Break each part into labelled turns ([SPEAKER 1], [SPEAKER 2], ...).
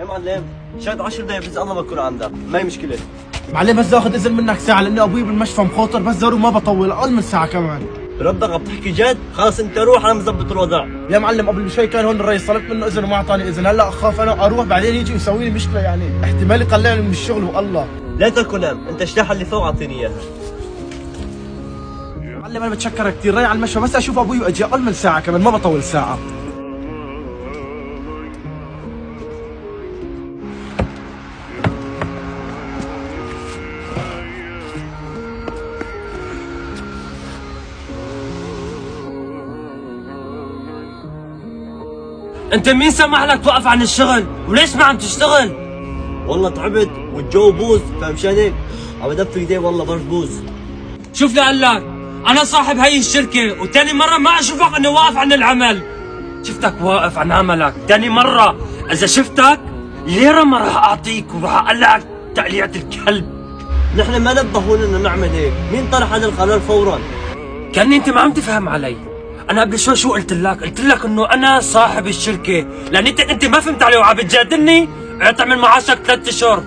[SPEAKER 1] يا معلم شاد 10 دقايق بس الله بكون عندك، ما هي مشكلة.
[SPEAKER 2] معلم بس باخذ اذن منك ساعة لاني ابوي بالمشفى مخاطر، بس ضروري ما بطول اقل من ساعة كمان.
[SPEAKER 1] ربك عم تحكي جد؟ خلص انت روح انا مظبط الوضع.
[SPEAKER 2] يا معلم قبل شوي كان هون الرئيس طلبت منه اذن وما اعطاني اذن، هلا اخاف انا اروح بعدين يجي ويسوي لي مشكلة، يعني احتمال يطلعني من الشغل والله.
[SPEAKER 1] لا تكن نام، انت الشاحة اللي فوق اعطيني اياها.
[SPEAKER 2] معلم انا بتشكرك كثير، رايح على المشفى بس اشوف ابوي واجي اقل من ساعة كمان، ما بطول ساعة.
[SPEAKER 3] انت مين سمح لك توقف عن الشغل؟ وليش ما عم تشتغل؟
[SPEAKER 1] والله تعبت والجو بوز، فمشان هيك عم بدفي ايدي والله برد بوز.
[SPEAKER 3] شوف لقلك انا صاحب هي الشركة، وتاني مرة ما اشوفك انه واقف عن العمل. شفتك واقف عن عملك، تاني مرة اذا شفتك ليرة ما راح اعطيك وراح اقلعك تقليعة الكلب.
[SPEAKER 1] نحن ما نبهونا انه نعمل هيك، مين طرح هذا القرار فورا؟
[SPEAKER 3] كأني انت ما عم تفهم علي. انا قبل شوي شو قلت لك؟ قلت لك انه انا صاحب الشركة، لان انت ما فهمت علي وعم بتجادلني. اعطي من معاشك 3 اشهر.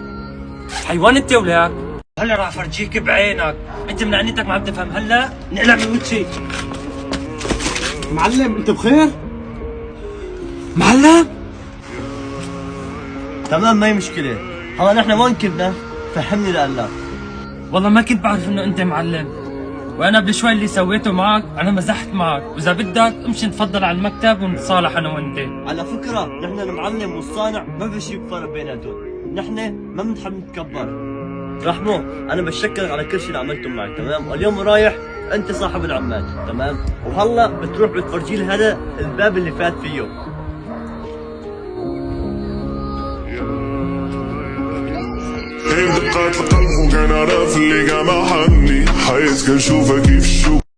[SPEAKER 3] حيوان انت ولك. هلا راح افرجيك بعينك، انت من عينيتك ما عم تفهم. هلا نقلع من وجهي.
[SPEAKER 2] معلم انت بخير؟
[SPEAKER 3] معلم
[SPEAKER 1] تمام ما هي مشكلة، هلا نحن وين كنا؟ فهمني لقلك.
[SPEAKER 3] والله ما كنت بعرف انه انت معلم، وانا قبل شوي اللي سويته معك انا مزحت معك، واذا بدك امشي نتفضل على المكتب ونتصالح انا وانت.
[SPEAKER 1] على فكرة نحن المعلم والصانع ما في شيء فرق بيناتهم، نحن ما بنحب نتكبر. رحمو انا بشكرك على كل شيء اللي عملته معك، تمام؟ اليوم رايح انت صاحب العمال، تمام؟ وهلا بتروح بتفرجي لي هذا الباب اللي فات فيه.
[SPEAKER 4] دقات القلب وكان عارف اللي قام حني، حياتك نشوفك